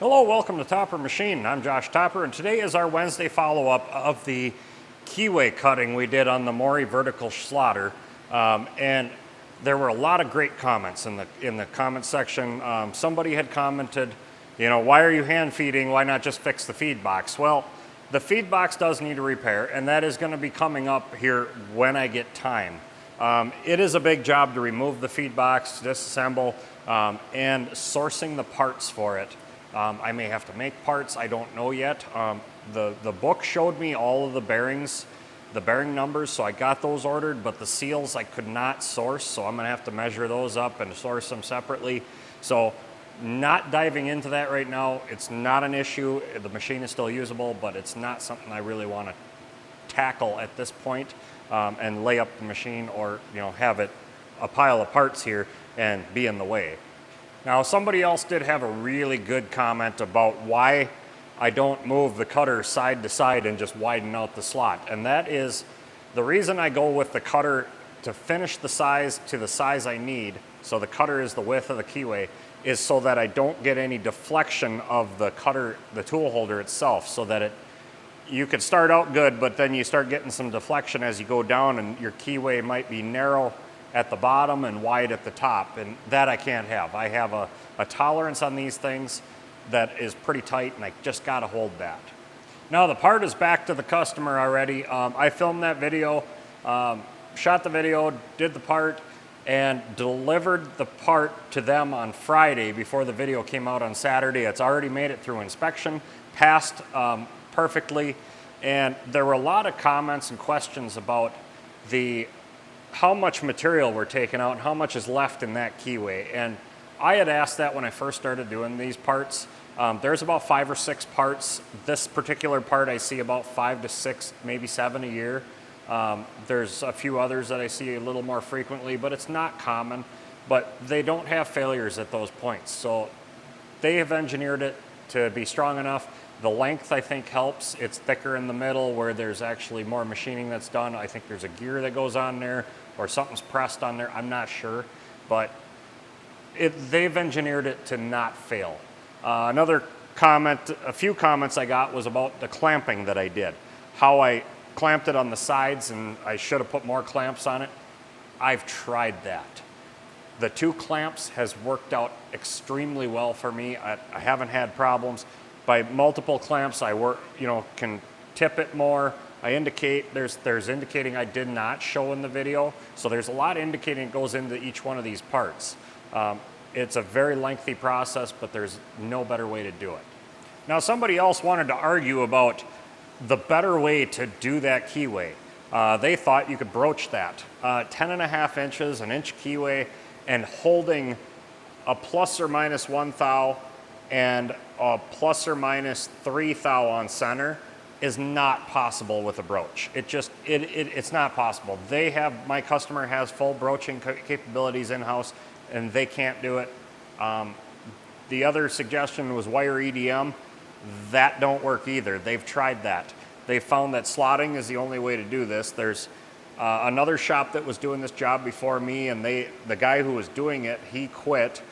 Hello, welcome to Topper Machine. I'm Josh Topper, and today is our Wednesday follow-up of the Keyway cutting we did on the Morey Vertical Slotter. And there were a lot of great comments in the comment section. Somebody had commented, you know, why are you hand feeding? Why not just fix the feed box? Well, the feed box does need a repair, and that is going to be coming up here when I get time. It is a big job to remove the feed box, disassemble, and sourcing the parts for it. I may have to make parts, I don't know yet. The book showed me all of the bearings, the bearing numbers, so I got those ordered, but the seals I could not source, so I'm gonna have to measure those up and source them separately. So not diving into that right now. It's not an issue. The machine is still usable, but it's not something I really wanna tackle at this point and lay up the machine or have it a pile of parts here and be in the way. Now, somebody else did have a really good comment about why I don't move the cutter side to side and just widen out the slot. And that is the reason I go with the cutter to finish the size to the size I need, so the cutter is the width of the Keyway, is so that I don't get any deflection of the cutter, the tool holder itself, so that you could start out good, but then you start getting some deflection as you go down, and your Keyway might be narrow at the bottom and wide at the top, and that I can't have. I have a tolerance on these things that is pretty tight, and I just gotta hold that. Now the part is back to the customer already. I filmed that video, shot the video, did the part, and delivered the part to them on Friday before the video came out on Saturday. It's already made it through inspection, passed perfectly, and there were a lot of comments and questions about how much material we're taking out and how much is left in that Keyway. And I had asked that when I first started doing these parts. There's about 5 or 6 parts. This particular part I see about 5 to 6, maybe 7 a year. There's a few others that I see a little more frequently, but it's not common. But they don't have failures at those points. So they have engineered it to be strong enough. The length, I think, helps. It's thicker in the middle where there's actually more machining that's done. I think there's a gear that goes on there or something's pressed on there. I'm not sure, but they've engineered it to not fail. Another comment, a few comments I got was about the clamping that I did. How I clamped it on the sides, and I should have put more clamps on it. I've tried that. The 2 clamps has worked out extremely well for me. I haven't had problems. By multiple clamps, I can tip it more. I indicate, there's indicating I did not show in the video. So there's a lot indicating it goes into each one of these parts. It's a very lengthy process, but there's no better way to do it. Now, somebody else wanted to argue about the better way to do that Keyway. They thought you could broach that. 10.5 inches, an inch Keyway, and holding a plus or minus 1 thou and a plus or minus 3 thou on center is not possible with a broach. It's not possible. My customer has full broaching capabilities in-house, and they can't do it. The other suggestion was wire EDM. That don't work either. They've tried that. They found that slotting is the only way to do this. There's another shop that was doing this job before me, and the guy who was doing it, he quit,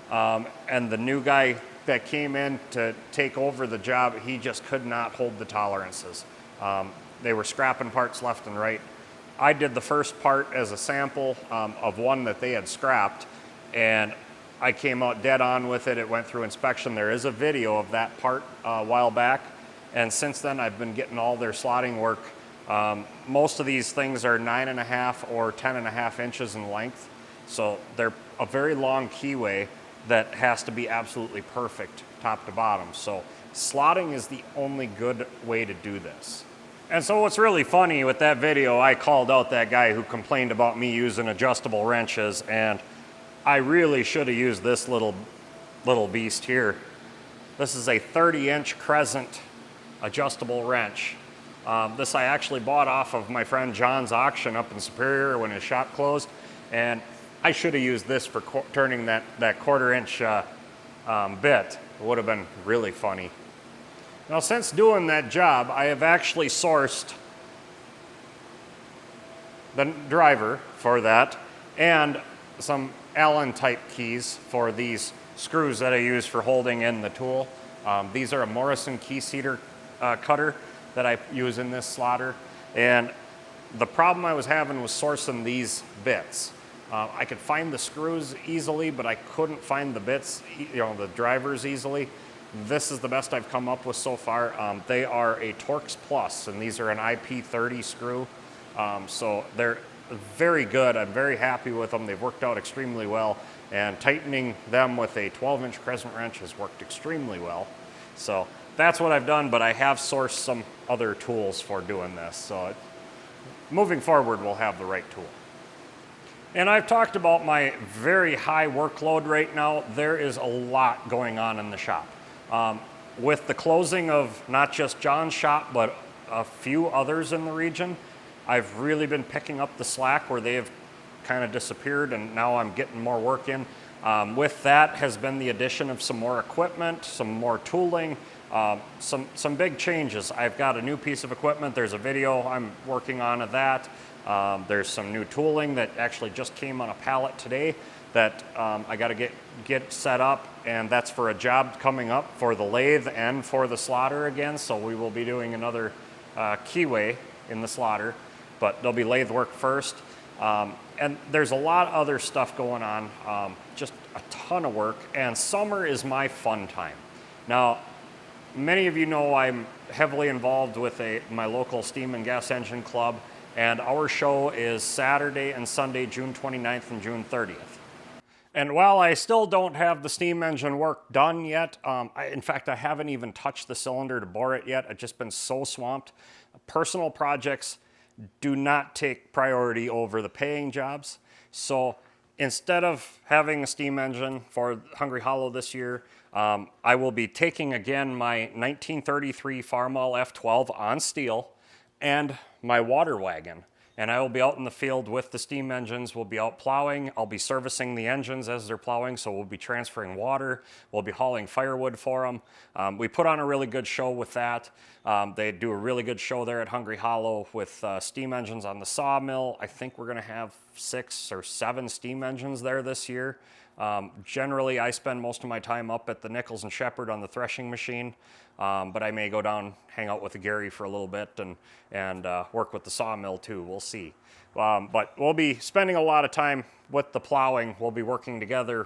and the new guy that came in to take over the job, he just could not hold the tolerances. They were scrapping parts left and right. I did the first part as a sample of one that they had scrapped, and I came out dead on with it. It went through inspection. There is a video of that part a while back, and since then I've been getting all their slotting work. Most of these things are 9.5 or 10.5 inches in length, so they're a very long Keyway that has to be absolutely perfect top to bottom. So slotting is the only good way to do this. And so what's really funny with that video, I called out that guy who complained about me using adjustable wrenches, and I really should have used this little beast here. This is a 30-inch Crescent adjustable wrench. This I actually bought off of my friend John's auction up in Superior when his shop closed, and I should have used this for turning that 1/4-inch bit. It would have been really funny. Now, since doing that job, I have actually sourced the driver for that and some Allen type keys for these screws that I use for holding in the tool. These are a Morrison key seater cutter that I use in this slotter. And the problem I was having was sourcing these bits. I could find the screws easily, but I couldn't find the bits, the drivers easily. This is the best I've come up with so far. They are a Torx Plus, and these are an IP30 screw. So they're very good. I'm very happy with them. They've worked out extremely well, and tightening them with a 12-inch crescent wrench has worked extremely well. So that's what I've done, but I have sourced some other tools for doing this. So moving forward, we'll have the right tool. And I've talked about my very high workload right now. There is a lot going on in the shop. With the closing of not just John's shop, but a few others in the region, I've really been picking up the slack where they have kind of disappeared, and now I'm getting more work in. With that has been the addition of some more equipment, some more tooling, some big changes. I've got a new piece of equipment. There's a video I'm working on of that. There's some new tooling that actually just came on a pallet today that I got to get set up, and that's for a job coming up for the lathe and for the slotter again. So we will be doing another Keyway in the slotter, but there'll be lathe work first. And there's a lot of other stuff going on, just a ton of work, and summer is my fun time. Now, many of you know I'm heavily involved with my local steam and gas engine club, and our show is Saturday and Sunday, June 29th and June 30th. And while I still don't have the steam engine work done yet, in fact, I haven't even touched the cylinder to bore it yet. I've just been so swamped. Personal projects do not take priority over the paying jobs. So instead of having a steam engine for Hungry Hollow this year, I will be taking again my 1933 Farmall F12 on steel and my water wagon. And I will be out in the field with the steam engines. We'll be out plowing. I'll be servicing the engines as they're plowing, so we'll be transferring water. We'll be hauling firewood for them. We put on a really good show with that. They do a really good show there at Hungry Hollow with steam engines on the sawmill. I think we're going to have 6 or 7 steam engines there this year. Generally, I spend most of my time up at the Nichols and Shepherd on the threshing machine, but I may go down, hang out with Gary for a little bit, and work with the sawmill too. We'll see. But we'll be spending a lot of time with the plowing. We'll be working together.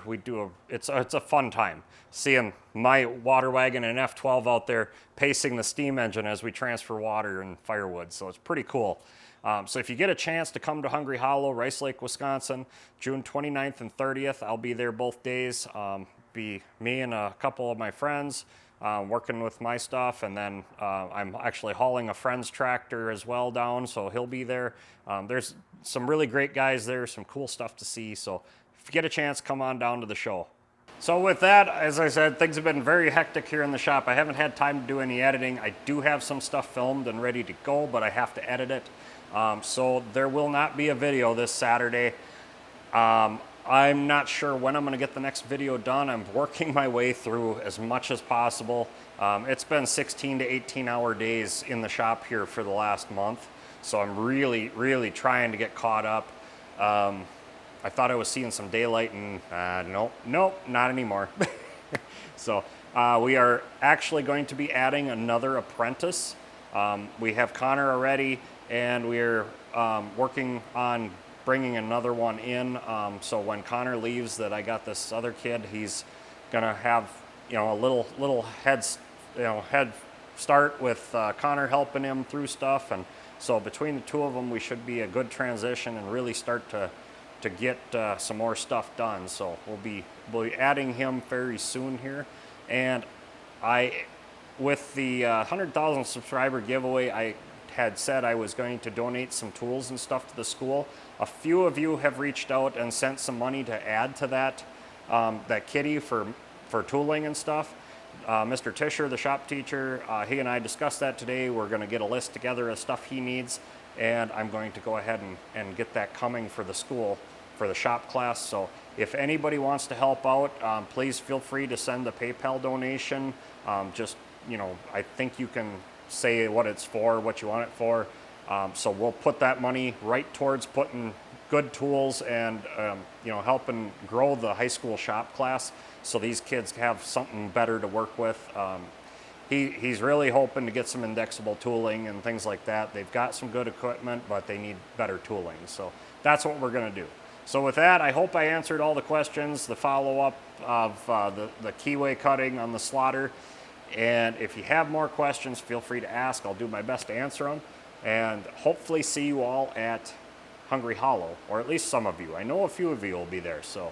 It's a fun time seeing my water wagon and F12 out there pacing the steam engine as we transfer water and firewood. So it's pretty cool. So if you get a chance to come to Hungry Hollow, Rice Lake, Wisconsin, June 29th and 30th, I'll be there both days. Be me and a couple of my friends working with my stuff, and then I'm actually hauling a friend's tractor as well down, so he'll be there. There's some really great guys there, some cool stuff to see, so if you get a chance, come on down to the show. So with that, as I said, things have been very hectic here in the shop. I haven't had time to do any editing. I do have some stuff filmed and ready to go, but I have to edit it. So there will not be a video this Saturday. I'm not sure when I'm going to get the next video done. I'm working my way through as much as possible. It's been 16 to 18 hour days in the shop here for the last month. So I'm really, really trying to get caught up. I thought I was seeing some daylight, and nope, not anymore. So we are actually going to be adding another apprentice. We have Connor already, and we're working on bringing another one in. So when Connor leaves, that I got this other kid. He's gonna have a little head start with Connor helping him through stuff, and so between the two of them, we should be a good transition and really start to get some more stuff done. So we'll be adding him very soon here, and with the 100,000 subscriber giveaway, I had said I was going to donate some tools and stuff to the school. A few of you have reached out and sent some money to add to that kitty for tooling and stuff. Mr. Tisher, the shop teacher, he and I discussed that today. We're going to get a list together of stuff he needs, and I'm going to go ahead and get that coming for the school, for the shop class. So if anybody wants to help out, please feel free to send a PayPal donation. I think you can say what it's for, what you want it for. So we'll put that money right towards putting good tools and helping grow the high school shop class so these kids have something better to work with. He's really hoping to get some indexable tooling and things like that. They've got some good equipment, but they need better tooling. So that's what we're going to do. So with that, I hope I answered all the questions, the follow-up of the keyway cutting on the slotter. And if you have more questions, feel free to ask. I'll do my best to answer them. And hopefully see you all at Hungry Hollow, or at least some of you. I know a few of you will be there. So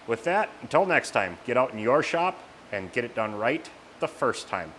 with that, until next time, get out in your shop and get it done right the first time.